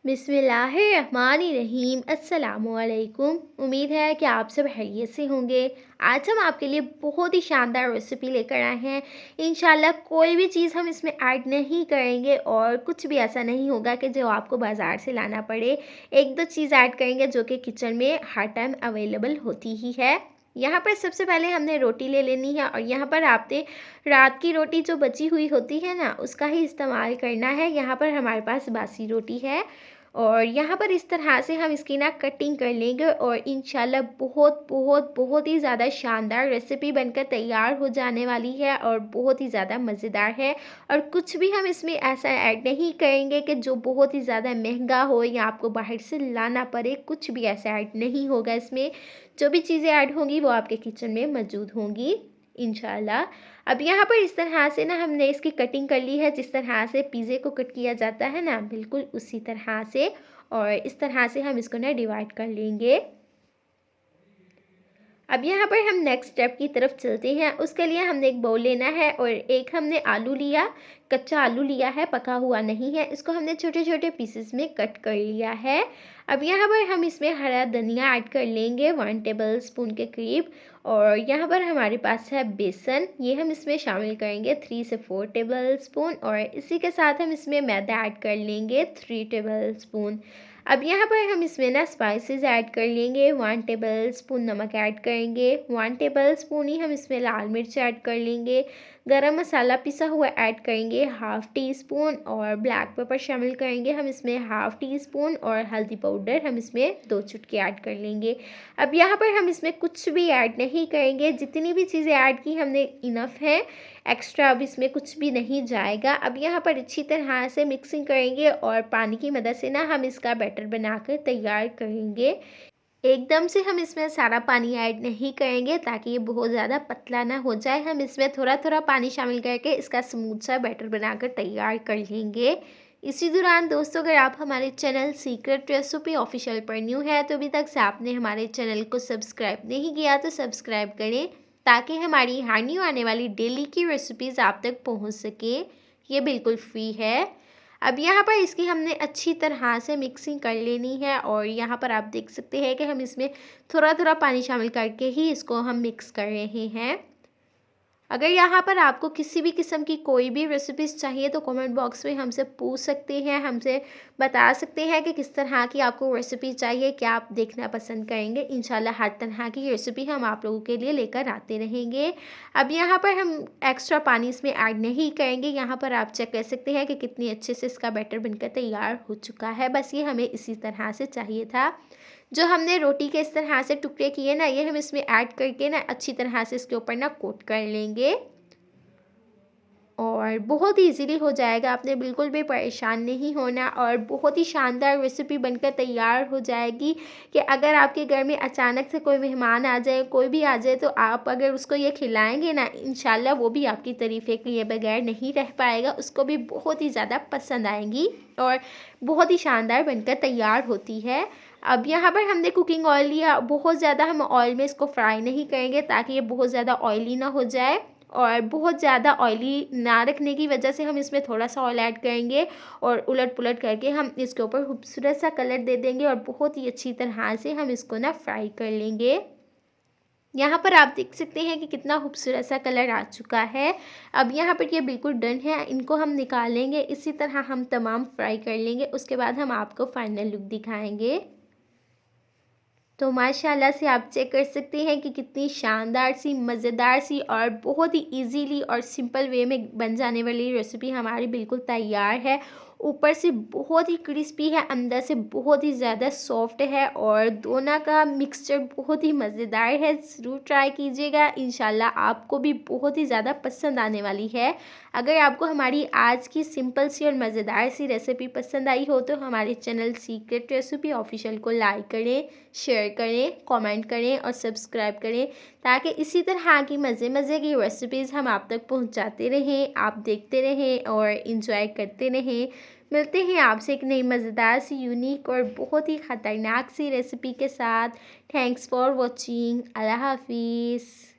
बिस्मिल्लाहिर्रहमानिर्रहीम अस्सलामुअलैकुम। उम्मीद है कि आप सब खैरियत से होंगे। आज हम आपके लिए बहुत ही शानदार रेसिपी लेकर आए हैं। इंशाल्लाह कोई भी चीज़ हम इसमें ऐड नहीं करेंगे और कुछ भी ऐसा नहीं होगा कि जो आपको बाज़ार से लाना पड़े। एक दो चीज़ ऐड करेंगे जो कि किचन में हर टाइम अवेलेबल होती ही है। यहाँ पर सबसे पहले हमने रोटी ले लेनी है और यहाँ पर आपने रात की रोटी जो बची हुई होती है ना, उसका ही इस्तेमाल करना है। यहाँ पर हमारे पास बासी रोटी है और यहाँ पर इस तरह से हम इसकी ना कटिंग कर लेंगे और इंशाल्लाह बहुत बहुत बहुत ही ज़्यादा शानदार रेसिपी बनकर तैयार हो जाने वाली है और बहुत ही ज़्यादा मज़ेदार है। और कुछ भी हम इसमें ऐसा ऐड नहीं करेंगे कि जो बहुत ही ज़्यादा महंगा हो या आपको बाहर से लाना पड़े। कुछ भी ऐसा ऐड नहीं होगा इसमें। जो भी चीज़ें ऐड होंगी वो आपके किचन में मौजूद होंगी इंशाल्लाह। अब यहाँ पर इस तरह से ना हमने इसकी कटिंग कर ली है, जिस तरह से पिज़्ज़े को कट किया जाता है ना, बिल्कुल उसी तरह से। और इस तरह से हम इसको ना डिवाइड कर लेंगे। अब यहाँ पर हम नेक्स्ट स्टेप की तरफ चलते हैं। उसके लिए हमने एक बाउल लेना है और एक हमने आलू लिया, कच्चा आलू लिया है, पका हुआ नहीं है। इसको हमने छोटे छोटे पीसेस में कट कर लिया है। अब यहाँ पर हम इसमें हरा धनिया ऐड कर लेंगे 1 टेबल स्पून के करीब। और यहाँ पर हमारे पास है बेसन, ये हम इसमें शामिल करेंगे 3 से 4 टेबल स्पून। और इसी के साथ हम इसमें मैदा ऐड कर लेंगे 3 टेबल स्पून। अब यहाँ पर हम इसमें ना स्पाइसेस ऐड कर लेंगे। 1 टेबल स्पून नमक ऐड करेंगे, 1 टेबल स्पून ही हम इसमें लाल मिर्च ऐड कर लेंगे। गरम मसाला पिसा हुआ ऐड करेंगे 1/2 टी स्पून। और ब्लैक पेपर शामिल करेंगे हम इसमें 1/2 टी स्पून। और हल्दी पाउडर हम इसमें 2 चुटकी ऐड कर लेंगे। अब यहाँ पर हम इसमें कुछ भी ऐड नहीं करेंगे। जितनी भी चीज़ें ऐड की हमने इनफ है, एक्स्ट्रा अब इसमें कुछ भी नहीं जाएगा। अब यहाँ पर अच्छी तरह से मिक्सिंग करेंगे और पानी की मदद से ना हम इसका बैटर बनाकर तैयार करेंगे। एकदम से हम इसमें सारा पानी ऐड नहीं करेंगे ताकि ये बहुत ज़्यादा पतला ना हो जाए। हम इसमें थोड़ा थोड़ा पानी शामिल करके इसका स्मूथ सा बैटर बनाकर तैयार कर लेंगे। इसी दौरान दोस्तों, अगर आप हमारे चैनल सीक्रेट रेसिपी ऑफिशियल पर न्यू है तो अभी तक से आपने हमारे चैनल को सब्सक्राइब नहीं किया तो सब्सक्राइब करें ताकि हमारी हर न्यू आने वाली डेली की रेसिपीज़ आप तक पहुंच सके। ये बिल्कुल फ्री है। अब यहाँ पर इसकी हमने अच्छी तरह से मिक्सिंग कर लेनी है और यहाँ पर आप देख सकते हैं कि हम इसमें थोड़ा थोड़ा पानी शामिल करके ही इसको हम मिक्स कर रहे हैं। अगर यहाँ पर आपको किसी भी किस्म की कोई भी रेसिपीज़ चाहिए तो कमेंट बॉक्स में हमसे पूछ सकते हैं, हमसे बता सकते हैं कि किस तरह की आपको रेसिपी चाहिए, क्या आप देखना पसंद करेंगे। इंशाल्लाह हर तरह की रेसिपी हम आप लोगों के लिए लेकर आते रहेंगे। अब यहाँ पर हम एक्स्ट्रा पानी इसमें ऐड नहीं करेंगे। यहाँ पर आप चेक कर सकते हैं कि कितनी अच्छे से इसका बैटर बनकर तैयार हो चुका है। बस ये हमें इसी तरह से चाहिए था। जो हमने रोटी के इस तरह से टुकड़े किए ना, ये हम इसमें ऐड करके ना अच्छी तरह से इसके ऊपर ना कोट कर लेंगे और बहुत ही इजीली हो जाएगा। आपने बिल्कुल भी परेशान नहीं होना और बहुत ही शानदार रेसिपी बनकर तैयार हो जाएगी कि अगर आपके घर में अचानक से कोई मेहमान आ जाए, कोई भी आ जाए, तो आप अगर उसको ये खिलाएंगे ना, इंशाल्लाह वो भी आपकी तारीफ़ें किए बगैर नहीं रह पाएगा। उसको भी बहुत ही ज़्यादा पसंद आएंगी और बहुत ही शानदार बनकर तैयार होती है। अब यहाँ पर हमने कुकिंग ऑयल लिया। बहुत ज़्यादा हम ऑयल में इसको फ्राई नहीं करेंगे ताकि ये बहुत ज़्यादा ऑयली ना हो जाए। और बहुत ज़्यादा ऑयली ना रखने की वजह से हम इसमें थोड़ा सा ऑयल ऐड करेंगे और उलट पुलट करके हम इसके ऊपर खूबसूरत सा कलर दे देंगे और बहुत ही अच्छी तरह से हम इसको ना फ्राई कर लेंगे। यहाँ पर आप देख सकते हैं कि कितना खूबसूरत सा कलर आ चुका है। अब यहाँ पर ये बिल्कुल डन है। इनको हम निकाल लेंगे। इसी तरह हम तमाम फ्राई कर लेंगे। उसके बाद हम आपको फाइनल लुक दिखाएंगे। तो माशाल्लाह से आप चेक कर सकते हैं कि कितनी शानदार सी, मज़ेदार सी और बहुत ही इजीली और सिंपल वे में बन जाने वाली रेसिपी हमारी बिल्कुल तैयार है। ऊपर से बहुत ही क्रिस्पी है, अंदर से बहुत ही ज़्यादा सॉफ्ट है और दोनों का मिक्सचर बहुत ही मज़ेदार है। ज़रूर ट्राई कीजिएगा, इंशाल्लाह आपको भी बहुत ही ज़्यादा पसंद आने वाली है। अगर आपको हमारी आज की सिंपल सी और मज़ेदार सी रेसिपी पसंद आई हो तो हमारे चैनल सीक्रेट रेसिपी ऑफिशियल को लाइक करें, शेयर करें, कमेंट करें और सब्सक्राइब करें ताकि इसी तरह की मज़े मज़े की रेसिपीज़ हम आप तक पहुंचाते रहें, आप देखते रहें और इंजॉय करते रहें। मिलते हैं आपसे एक नई मज़ेदार सी, यूनिक और बहुत ही ख़तरनाक सी रेसिपी के साथ। Thanks for watching. अल्लाह हाफिज़।